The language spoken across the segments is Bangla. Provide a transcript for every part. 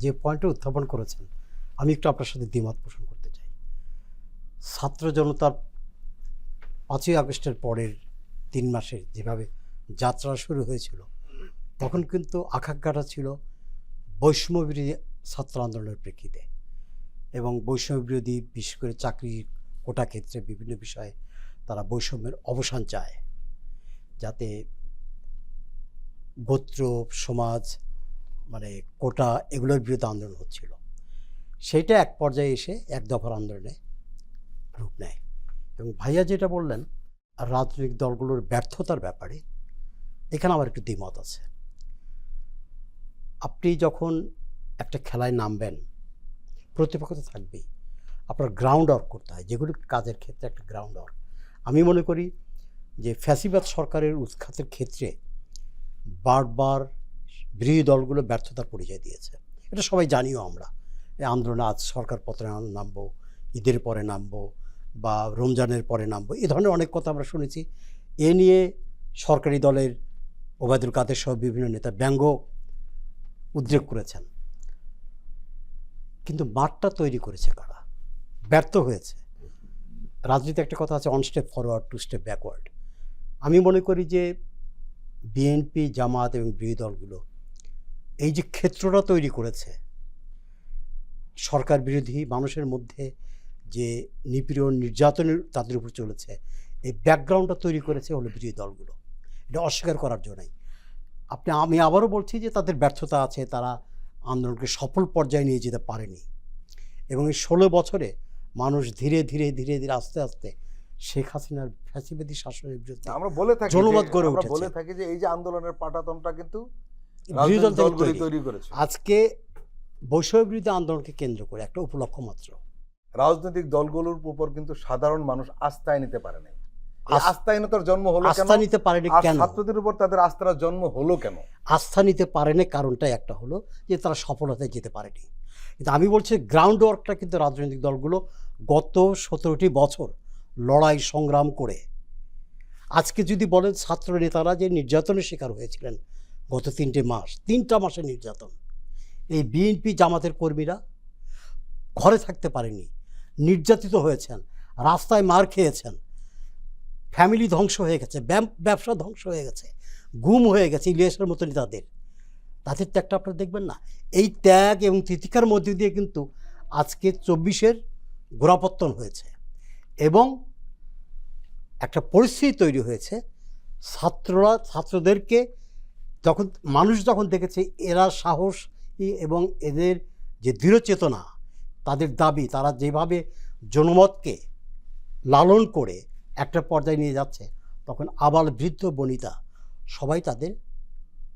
যে পয়েন্টটা উত্থাপন করেছেন আমি একটু আপনার সাথে দ্বিমত পোষণ করতে চাই। ছাত্র জনতার 5ই আগস্টের পরের 3 মাসে যেভাবে যাত্রা শুরু হয়েছিল তখন কিন্তু আকাঙ্ক্ষাটা ছিল বৈষম্য বিরোধী ছাত্র আন্দোলনের প্রেক্ষিতে এবং বৈষম্য বিরোধী বিশেষ করে চাকরি কোটা ক্ষেত্রে বিভিন্ন বিষয়ে তারা বৈষম্যের অবসান চায়, যাতে গোত্র সমাজ মানে কোটা এগুলোর বিরুদ্ধে আন্দোলন হচ্ছিল। সেইটা এক পর্যায়ে এসে এক দফার আন্দোলনে রূপ নেয়। এবং ভাইয়া যেটা বললেন রাজনৈতিক দলগুলোর ব্যর্থতার ব্যাপারে, এখানে আমার একটু দ্বিমত আছে। আপনি যখন একটা খেলায় নামবেন প্রতিপক্ষ তো থাকবেই, আপনার গ্রাউন্ড ওয়ার্ক করতে হয়, যেগুলো কাজের ক্ষেত্রে একটা গ্রাউন্ড ওয়ার্ক। আমি মনে করি যে ফ্যাসিবাদ সরকারের উৎখাতের ক্ষেত্রে বারবার বিরোধী দলগুলো ব্যর্থতার পরিচয় দিয়েছে, এটা সবাই জানিও আমরা। এই আন্দোলনে আজ সরকার পতনে নামবো, ঈদের পরে নামবো বা রমজানের পরে নামবো, এই ধরনের অনেক কথা আমরা শুনেছি। এ নিয়ে সরকারি দলের ওবায়দুল কাদের সহ বিভিন্ন নেতা ব্যঙ্গ উদ্রেক করেছেন। কিন্তু মাঠটা তৈরি করেছে কারা? ব্যর্থ হয়েছে। রাজনীতি একটা কথা আছে, on step forward to step backward. আমি মনে করি যে বিএনপি, জামাত এবং বিরোধী দলগুলো এই যে ক্ষেত্রটা তৈরি করেছে, সরকার বিরোধী মানুষের মধ্যে যে নিপীড়ন নির্যাতনের তাদের উপর চলেছে, এই ব্যাকগ্রাউন্ডটা তৈরি করেছে হলো বিরোধী দলগুলো। এটা অস্বীকার করার জন্য নাই। আমি আবারও বলছি যে তাদের ব্যর্থতা আছে, তারা আন্দোলনকে সফল পর্যায়ে নিয়ে যেতে পারেনি। এবং এই 16 বছরে মানুষ ধীরে ধীরে ধীরে ধীরে আস্তে আস্তে শেখ হাসিনার ফ্যাসিবাদী শাসনের বিরুদ্ধে আমরা বলে থাকি জনমত গড়ে আমরা উঠেছে। বলে থাকি যে এই যে আন্দোলনের পাটাতনটা কিন্তু বিরোধী দল থেকে দলগুলি তৈরি করেছে। আজকে বৈষম্য বিরোধী আন্দোলনকে কেন্দ্র করে একটা উপলক্ষ মাত্র। রাজনৈতিক দলগুলোর উপর কিন্তু সাধারণ মানুষ আস্থায় নিতে পারে নাই। আস্থাহীনতার জন্ম হলো কেন? আস্থা নিতে পারেনি কেন? ছাত্রদের উপর তাদের আস্থার জন্ম হলো কেন? আস্থা নিতে পারেনি কারণটা একটা হলো যে তারা সফলতায় যেতে পারেনি। কিন্তু আমি বলছি গ্রাউন্ড ওয়ার্কটা কিন্তু রাজনৈতিক দলগুলো গত 17টি বছর লড়াই সংগ্রাম করে, আজকে যদি বলেন ছাত্র নেতারা যে নির্যাতনের শিকার হয়েছিলেন গত 3 মাসের নির্যাতন, এই বিএনপি জামাতের কর্মীরা ঘরে থাকতে পারেনি, নির্যাতিত হয়েছেন, রাস্তায় মার খেয়েছেন, ফ্যামিলি ধ্বংস হয়ে গেছে, ব্যবসা ধ্বংস হয়ে গেছে, গুম হয়ে গেছে ইলিয়াসের মতো নেতাদের। তাদের ত্যাগটা আপনারা দেখবেন না। এই ত্যাগ এবং তিতিকার মধ্যে দিয়ে কিন্তু আজকে 24-এর গোড়াপত্তন হয়েছে এবং একটা পরিস্থিতি তৈরি হয়েছে। ছাত্রদেরকে মানুষ যখন দেখেছে এরা সাহস এবং এদের যে দৃঢ় চেতনা, তাদের দাবি, তারা যেভাবে জনমতকে লালন করে একটা পর্যায়ে নিয়ে যাচ্ছে, তখন আবাল বৃদ্ধ বনিতা সবাই তাদের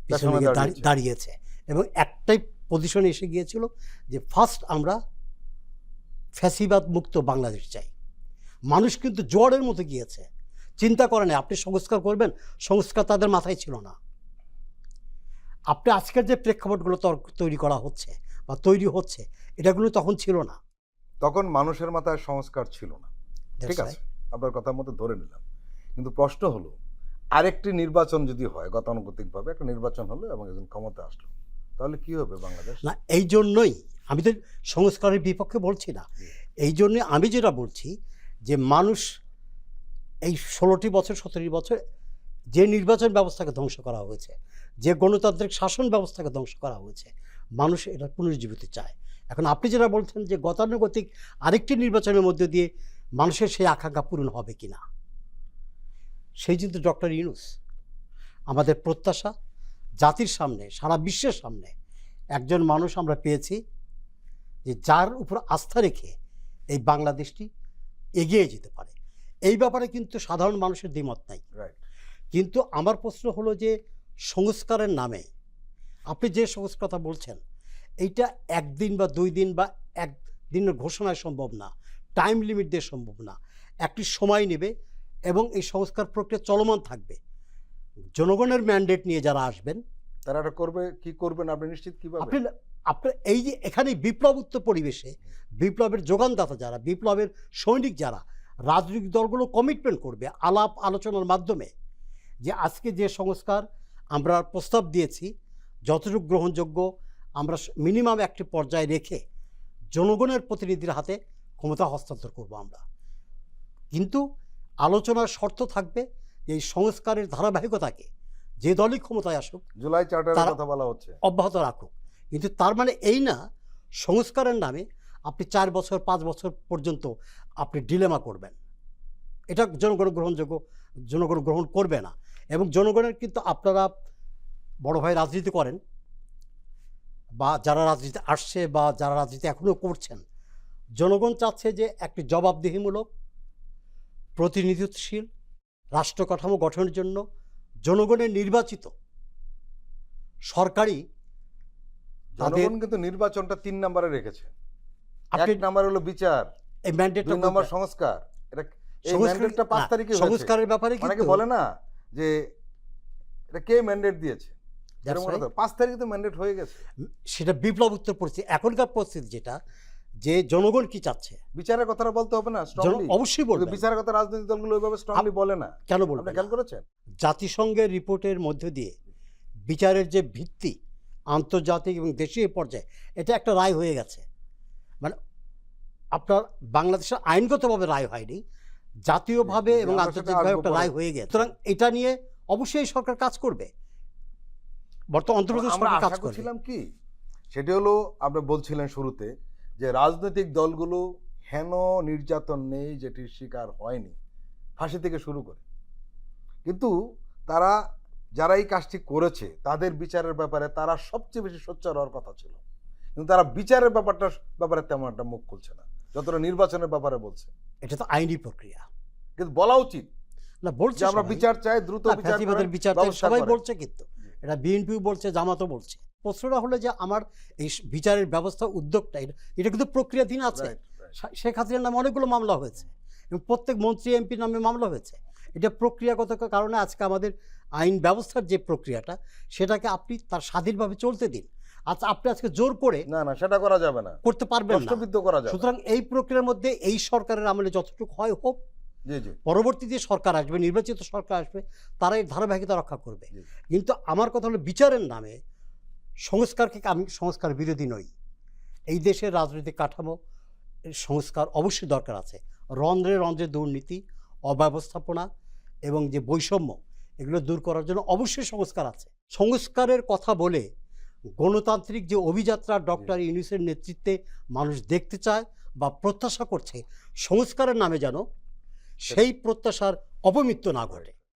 পিছনে দাঁড়িয়েছে এবং একটাই পজিশনে এসে গিয়েছিল যে ফার্স্ট আমরা ফ্যাসিবাদ মুক্ত বাংলাদেশ চাই। মানুষ কিন্তু জোয়ারের মতো গিয়েছে, চিন্তা করেন আপনি সংস্কার করবেন, সংস্কার তাদের মাথায় ছিল না। আপনি আজকের যে প্রেক্ষাপটগুলো তৈরি করা হচ্ছে বা তৈরি হচ্ছে, এটাগুলো তখন ছিল না। তখন মানুষের মাথায় সংস্কার ছিল না, ঠিক আছে, আপনার কথার মতো ধরে নিলাম। কিন্তু প্রশ্ন হলো, আরেকটি নির্বাচন যদি হয়, গতানুগতিকভাবে একটা নির্বাচন হলো এবং একজন ক্ষমতা আসলো, তাহলে কি হবে বাংলাদেশ? না, এই জন্যই আমি তো সংস্কারের বিপক্ষে বলছি না। এই জন্যে আমি যেটা বলছি যে মানুষ এই 16টি বছর 17টি বছর যে নির্বাচন ব্যবস্থাকে ধ্বংস করা হয়েছে, যে গণতান্ত্রিক শাসন ব্যবস্থাকে ধ্বংস করা হয়েছে, মানুষ এটা পুনরুজ্জীবিত চায়। এখন আপনি যেটা বলছেন যে গতানুগতিক আরেকটি নির্বাচনের মধ্যে দিয়ে মানুষের সেই আকাঙ্ক্ষা পূরণ হবে কিনা, সেই জন্য ডক্টর ইউনূস আমাদের প্রত্যাশা জাতির সামনে, সারা বিশ্বের সামনে একজন মানুষ আমরা পেয়েছি যে যার উপর আস্থা রেখে এই বাংলাদেশটি এগিয়ে যেতে পারে। এই ব্যাপারে কিন্তু সাধারণ মানুষের দ্বিমত নাই। কিন্তু আমার প্রশ্ন হলো যে সংস্কারের নামে আপনি যে সংস্কার কথা বলছেন, এইটা একদিন বা 2 দিন বা একদিনের ঘোষণায় সম্ভব না, টাইম লিমিট দিয়ে সম্ভব না। একটি সময় নেবে এবং এই সংস্কার প্রক্রিয়া চলমান থাকবে। জনগণের ম্যান্ডেট নিয়ে যারা আসবেন তারা এটা করবে, কি করবেন আপনি নিশ্চিত কিভাবে? আপনার এই যে এখানে বিপ্লবোত্তর পরিবেশে বিপ্লবের যোগানদাতা যারা, বিপ্লবের সৈনিক যারা, রাজনৈতিক দলগুলো কমিটমেন্ট করবে আলাপ আলোচনার মাধ্যমে যে আজকে যে সংস্কার আমরা প্রস্তাব দিয়েছি যতটুকু গ্রহণযোগ্য আমরা মিনিমাম একটি পর্যায়ে রেখে জনগণের প্রতিনিধির হাতে ক্ষমতা হস্তান্তর করব আমরা। কিন্তু আলোচনার শর্ত থাকবে যে এই সংস্কারের ধারাবাহিকতাকে যে দলই ক্ষমতায় আসুক জুলাই চার্টারের তারা- কথা বলা হচ্ছে। অব্যাহত রাখুক। কিন্তু তার মানে এই না সংস্কারের নামে আপনি 4 বছর 5 বছর পর্যন্ত আপনি ডিলেমা করবেন, এটা জনগণ গ্রহণ করবে না। এবং জনগণের কিন্তু আপনারা বড় ভাই রাজনীতি করেন বা যারা রাজনীতি আসছে বা যারা রাজনীতি এখনও করছেন, জনগণ চাচ্ছে যে একটি জবাবদিহিমূলক প্রতিনিধিত্বশীল রাষ্ট্র কাঠামো গঠনের জন্য জনগণের নির্বাচিত সরকারি তাদের জনগণ কিন্তু নির্বাচনটা 3 নম্বরে রেখেছে। আপনি 1 নম্বর হলো বিচার, এই ম্যান্ডেটটা 2 নম্বর সংস্কার। এটা এই সংস্কার- ম্যান্ডেটটা 5 হ্যাঁ, তারিখে হয়েছে। সংস্কারের ব্যাপারে অনেকে কিন্তু বলে না যে এটা কে ম্যান্ডেট দিয়েছে, That's এরকম right. কথা। 5 তারিখে তো ম্যান্ডেট হয়ে গেছে। সেটা বিপ্লব উত্তর পরিস্থিতি। এখনকার পরিস্থিতি যেটা, যে জনগণ কি চাচ্ছে বিচারের কথাটা বলতে হবে না স্ট্রংলি? অবশ্যই বলবে। বিচারের কথা রাজনৈতিক দলগুলো ওইভাবে স্ট্রংলি বলে না। কেন বলবে আপনি না? খেয়াল করেছেন? জাতিসংঘের রিপোর্টের মধ্য দিয়ে বিচারের যে ভিত্তি আন্তর্জাতিক এবং দেশীয় পর্যায়ে, এটা একটা রায় হয়ে গেছে। মানে আপনার বাংলাদেশের আইনগতভাবে রায় হয়নি, জাতীয়ভাবে এবং আমরা সেটা আন্তর্জাতিকভাবে আসবো একটা পরে। রায় হয়ে গেছে। সুতরাং এটা নিয়ে অবশ্যই সরকার কাজ করবে, বর্তমান অন্তর্বর্তী আমরা সরকার কাজ আশা করবে। করছিলাম কি, সেটা হলো আপনি বলছিলেন শুরুতে যে রাজনৈতিক দলগুলো হেন নির্যাতন নেই যেটির শিকার হয়নি, ফাঁসি থেকে শুরু করে। কিন্তু তারা যারা এই কাজটি করেছে তাদের বিচারের ব্যাপারে তারা সবচেয়ে বেশি সোচ্চার হওয়ার কথা ছিল, কিন্তু তারা বিচারের ব্যাপারে তেমন একটা মুখ খুলছে না, যতটা নির্বাচনের ব্যাপারে বলছে। এটা তো আইনি প্রক্রিয়া, কিন্তু বলা উচিত না বলছে যে আমরা সবাই। বিচার চাই, দ্রুত না, বিচার ফ্যাসিবাদের করেন, বিচার চাই ব্যবস্থা সবাই করেন। বলছে, কিন্তু এটা বিএনপিও বলছে, জামাতও বলছে। প্রশ্নটা হলো যে আমার এই বিচারের ব্যবস্থা উদ্যোগটা এটা কিন্তু প্রক্রিয়াধীন আছে। Right, right. শেখ হাসিনার নামে অনেকগুলো মামলা হয়েছে এবং প্রত্যেক মন্ত্রী এমপির নামে মামলা হয়েছে। এটা প্রক্রিয়াগত কারণে আজকে আমাদের আইন ব্যবস্থার যে প্রক্রিয়াটা, সেটাকে আপনি তার স্বাধীনভাবে চলতে দিন। আচ্ছা, আপনি আজকে জোর করে না না, সেটা করা যাবে না, করতে পারবেন না। প্রশ্নবিদ্ধ করা যাবে না। সুতরাং এই প্রক্রিয়ার মধ্যে এই সরকারের আমলে যতটুকু হয় হোক, জি জি পরবর্তী যে সরকার আসবে, নির্বাচিত সরকার আসবে, তারা এই ধারাবাহিকতা রক্ষা করবে। জি। কিন্তু আমার কথা হলো বিচারের নামে সংস্কারকে, আমি সংস্কার বিরোধী নই। এই দেশের রাজনৈতিক কাঠামো সংস্কার অবশ্যই দরকার আছে। রন্ধ্রে রন্ধ্রে দুর্নীতি, অব্যবস্থাপনা এবং যে বৈষম্য, এগুলো দূর করার জন্য অবশ্যই সংস্কার আছে। সংস্কারের কথা বলে গণতান্ত্রিক যে অভিযাত্রা ডক্টর ইউনূসের নেতৃত্বে মানুষ দেখতে চায় বা প্রত্যাশা করছে, সংস্কারের নামে যেন সেই প্রত্যাশার অপমৃত্যু না ঘটে।